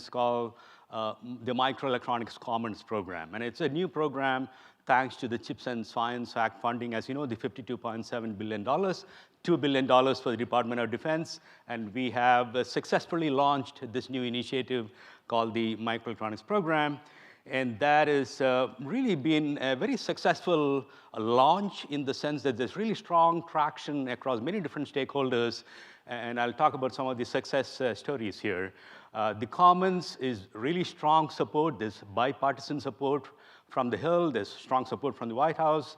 called the Microelectronics Commons Program. And it's a new program thanks to the CHIPS and Science Act funding. As you know, the $52.7 billion, $2 billion for the Department of Defense. And we have successfully launched this new initiative called the Microelectronics Program. And that has really been a very successful launch in the sense that there's really strong traction across many different stakeholders. And I'll talk about some of the success stories here. The Commons is really strong support. There's bipartisan support from the Hill. There's strong support from the White House.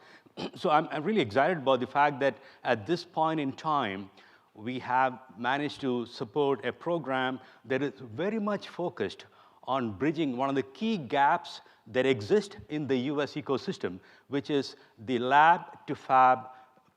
So I'm really excited about the fact that at this point in time, we have managed to support a program that is very much focused on bridging one of the key gaps that exist in the US ecosystem, which is the lab-to-fab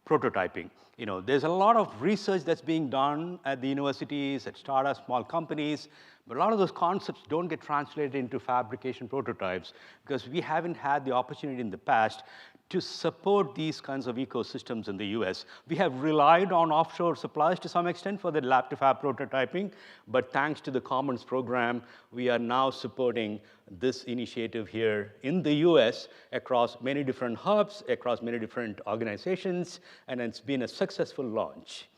prototyping. You know, there's a lot of research that's being done at the universities, at startups, small companies, but a lot of those concepts don't get translated into fabrication prototypes because we haven't had the opportunity in the past to support these kinds of ecosystems in the US. We have relied on offshore suppliers to some extent for the lab-to-fab prototyping, but thanks to the Commons program, we are now supporting this initiative here in the US across many different hubs, across many different organizations, and it's been a successful launch.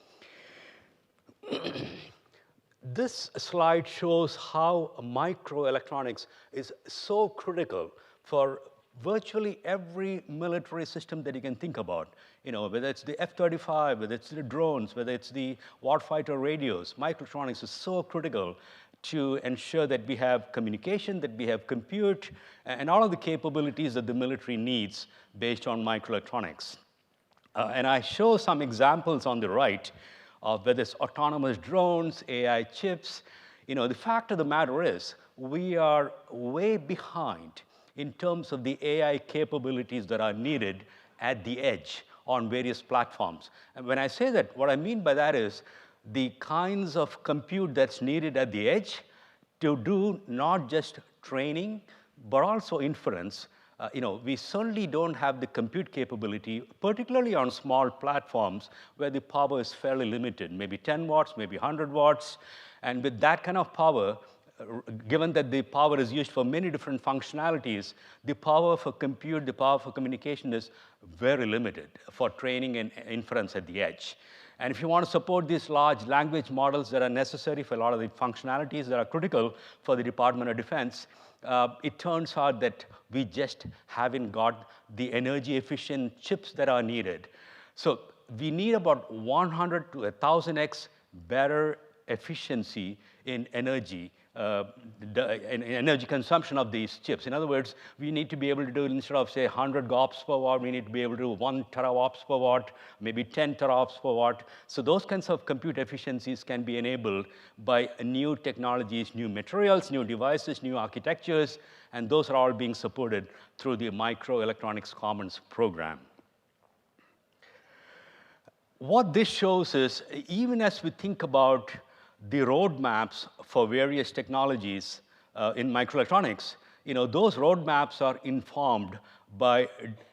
This slide shows how microelectronics is so critical for virtually every military system that you can think about. You know, whether it's the F-35, whether it's the drones, whether it's the warfighter radios, microelectronics is so critical to ensure that we have communication, that we have compute, and all of the capabilities that the military needs based on microelectronics. And I show some examples on the right of whether it's autonomous drones, AI chips. You know, the fact of the matter is we are way behind in terms of the AI capabilities that are needed at the edge on various platforms. And when I say that, what I mean by that is the kinds of compute that's needed at the edge to do not just training, but also inference. You know, we certainly don't have the compute capability, particularly on small platforms where the power is fairly limited, maybe 10 watts, maybe 100 watts. And with that kind of power, given that the power is used for many different functionalities, the power for compute, the power for communication is very limited for training and inference at the edge. And if you want to support these large language models that are necessary for a lot of the functionalities that are critical for the Department of Defense, it turns out that we just haven't got the energy efficient chips that are needed. So we need about 100 to 1,000x better efficiency in energy energy consumption of these chips. In other words, we need to be able to do, instead of say 100 GOPS per watt, we need to be able to do 1 teraops per watt, maybe 10 teraops per watt. So those kinds of compute efficiencies can be enabled by new technologies, new materials, new devices, new architectures, and those are all being supported through the Microelectronics Commons program. What this shows is, even as we think about the roadmaps for various technologies in microelectronics, you know, those roadmaps are informed by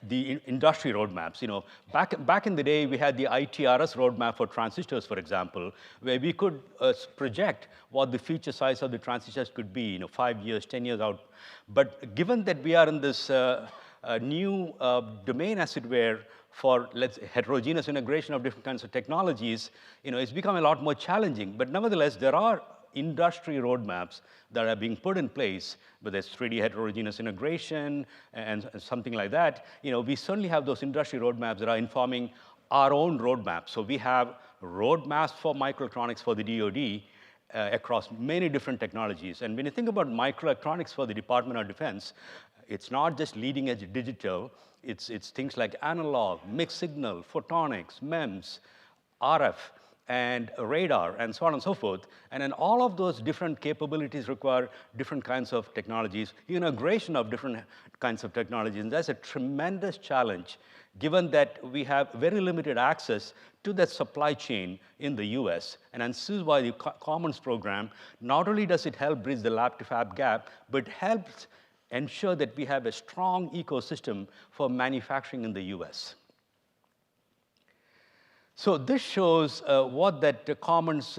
the industry roadmaps. You know, back in the day, we had the ITRS roadmap for transistors, for example, where we could project what the feature size of the transistors could be, you know, 5 years, 10 years out. But given that we are in this new domain, as it were, for heterogeneous integration of different kinds of technologies, you know, it's become a lot more challenging. But nevertheless, there are industry roadmaps that are being put in place, whether it's 3D heterogeneous integration and something like that. You know, we certainly have those industry roadmaps that are informing our own roadmaps. So we have roadmaps for microelectronics for the DoD across many different technologies. And when you think about microelectronics for the Department of Defense, it's not just leading edge digital, it's things like analog, mixed signal, photonics, MEMS, RF, and radar, and so on and so forth. And then all of those different capabilities require different kinds of technologies, integration of different kinds of technologies. And that's a tremendous challenge, given that we have very limited access to that supply chain in the US. And this is why the Commons program, not only does it help bridge the lab-to-fab gap, but helps ensure that we have a strong ecosystem for manufacturing in the US. So this shows what that Commons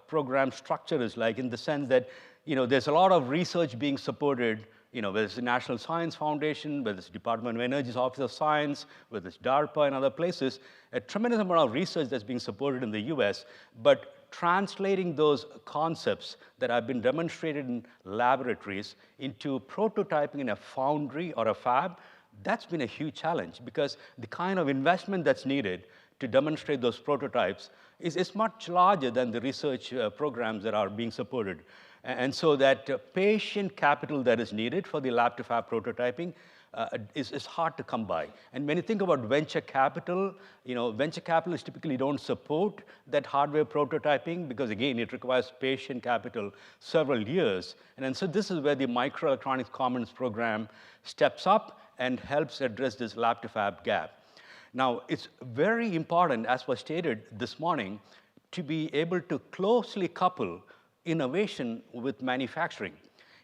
program structure is like, in the sense that there's a lot of research being supported, whether it's the National Science Foundation, whether it's Department of Energy's Office of Science, whether it's DARPA and other places, a tremendous amount of research that's being supported in the US, but translating those concepts that have been demonstrated in laboratories into prototyping in a foundry or a fab, that's been a huge challenge because the kind of investment that's needed to demonstrate those prototypes is much larger than the research programs that are being supported. And so that patient capital that is needed for the lab-to-fab prototyping is hard to come by. And when you think about venture capital, venture capitalists typically don't support that hardware prototyping because, again, it requires patient capital several years. And so this is where the Microelectronics Commons program steps up and helps address this lab-to-fab gap. Now, it's very important, as was stated this morning, to be able to closely couple innovation with manufacturing.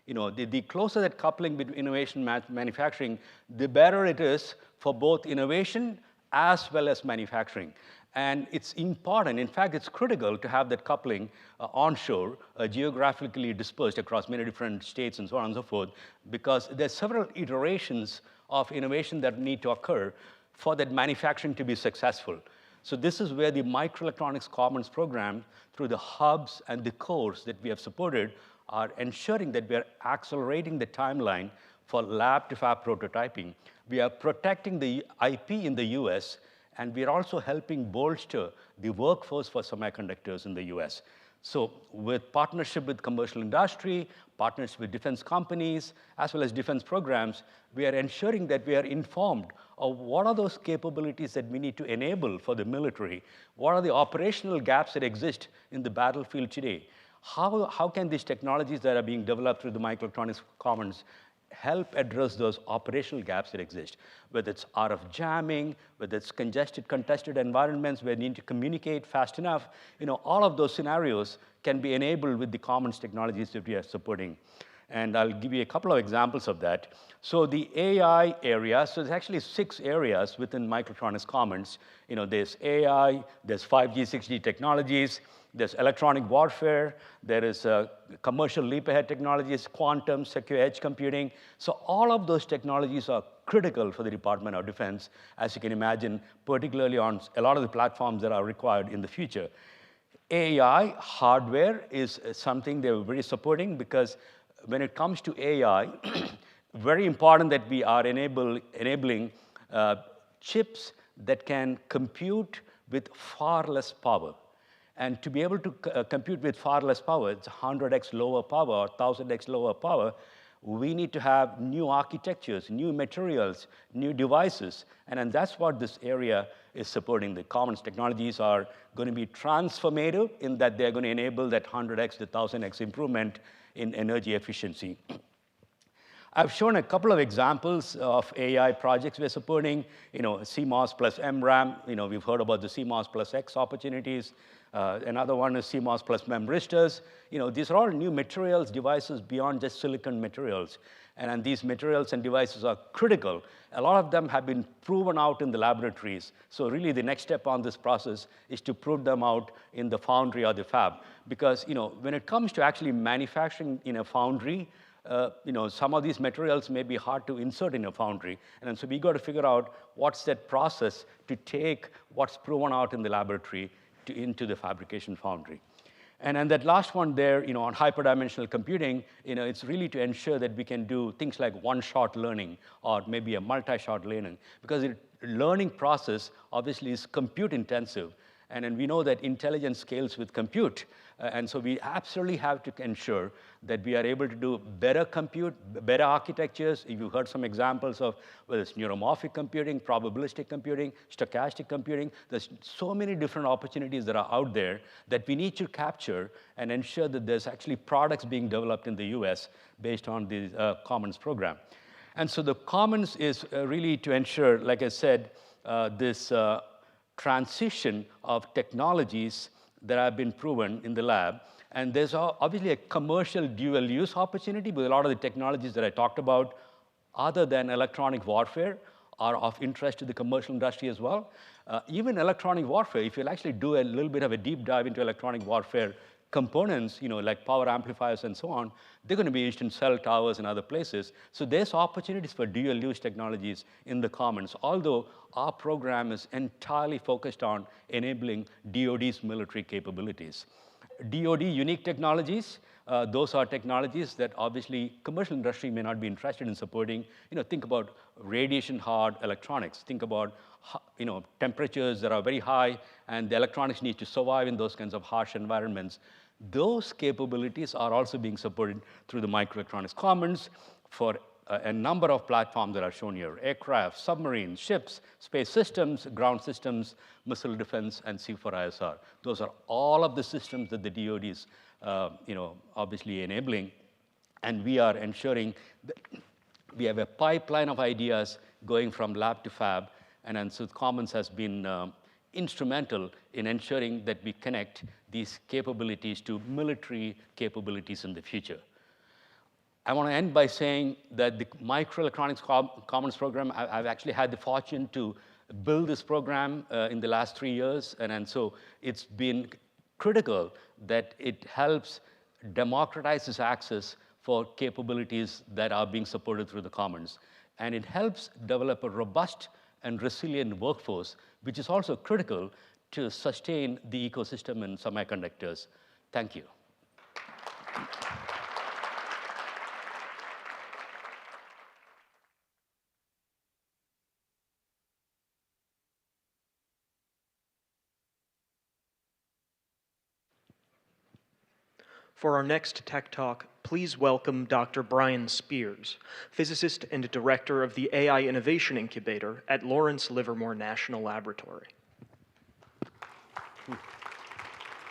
The closer that coupling between innovation and manufacturing, the better it is for both innovation as well as manufacturing. And it's important, in fact, it's critical to have that coupling onshore, geographically dispersed across many different states and so on and so forth, because there's several iterations of innovation that need to occur for that manufacturing to be successful. So this is where the Microelectronics Commons program, through the hubs and the cores that we have supported, are ensuring that we are accelerating the timeline for lab-to-fab prototyping. We are protecting the IP in the US, and we are also helping bolster the workforce for semiconductors in the US. So with partnership with commercial industry, partnership with defense companies, as well as defense programs, we are ensuring that we are informed of what are those capabilities that we need to enable for the military, what are the operational gaps that exist in the battlefield today, how can these technologies that are being developed through the Microelectronics Commons help address those operational gaps that exist, whether it's RF jamming, whether it's congested, contested environments where you need to communicate fast enough. All of those scenarios can be enabled with the Commons technologies that we are supporting. And I'll give you a couple of examples of that. So the AI area, so there's actually 6 areas within Microelectronics Commons. There's AI, there's 5G, 6G technologies, there's electronic warfare, there is commercial leap-ahead technologies, quantum, secure edge computing. So all of those technologies are critical for the Department of Defense, as you can imagine, particularly on a lot of the platforms that are required in the future. AI hardware is something they're very supporting because when it comes to AI, very important that we are enabling chips that can compute with far less power. And to be able to compute with far less power, it's 100x lower power, 1000x lower power, we need to have new architectures, new materials, new devices. And that's what this area is supporting. The Commons technologies are going to be transformative in that they're going to enable that 100x to 1000x improvement in energy efficiency. I've shown a couple of examples of AI projects we're supporting, CMOS plus MRAM. We've heard about the CMOS plus X opportunities. Another one is CMOS plus memristors. These are all new materials, devices beyond just silicon materials. And these materials and devices are critical. A lot of them have been proven out in the laboratories. So really the next step on this process is to prove them out in the foundry or the fab. Because when it comes to actually manufacturing in a foundry, some of these materials may be hard to insert in a foundry. And so we got to figure out what's that process to take what's proven out in the laboratory into the fabrication foundry. And then that last one there, on hyperdimensional computing, it's really to ensure that we can do things like one-shot learning or maybe a multi-shot learning, because the learning process obviously is compute intensive. And then we know that intelligence scales with compute. And so we absolutely have to ensure that we are able to do better compute, better architectures. You've heard some examples of whether it's neuromorphic computing, probabilistic computing, stochastic computing. There's so many different opportunities that are out there that we need to capture and ensure that there's actually products being developed in the US based on the Commons program. And so the Commons is really to ensure, like I said, this transition of technologies that have been proven in the lab. And there's obviously a commercial dual-use opportunity, but a lot of the technologies that I talked about, other than electronic warfare, are of interest to the commercial industry as well. Even electronic warfare, if you'll actually do a little bit of a deep dive into electronic warfare components, like power amplifiers and so on, they're going to be used in cell towers and other places. So there's opportunities for dual-use technologies in the commons, although our program is entirely focused on enabling DoD's military capabilities. DoD unique technologies, those are technologies that obviously commercial industry may not be interested in supporting. Think about radiation-hard electronics. Think about temperatures that are very high, and the electronics need to survive in those kinds of harsh environments. Those capabilities are also being supported through the Microelectronics Commons for a number of platforms that are shown here: aircraft, submarines, ships, space systems, ground systems, missile defense, and C4ISR. Those are all of the systems that the DoD is obviously enabling. And we are ensuring that we have a pipeline of ideas going from lab to fab. And so Commons has been instrumental in ensuring that we connect these capabilities to military capabilities in the future. I want to end by saying that the Microelectronics Commons program, I've actually had the fortune to build this program in the last 3 years. And so it's been critical that it helps democratize this access for capabilities that are being supported through the Commons. And it helps develop a robust and resilient workforce, which is also critical to sustain the ecosystem in semiconductors. Thank you. For our next Tech Talk, please welcome Dr. Brian Spears, physicist and director of the AI Innovation Incubator at Lawrence Livermore National Laboratory.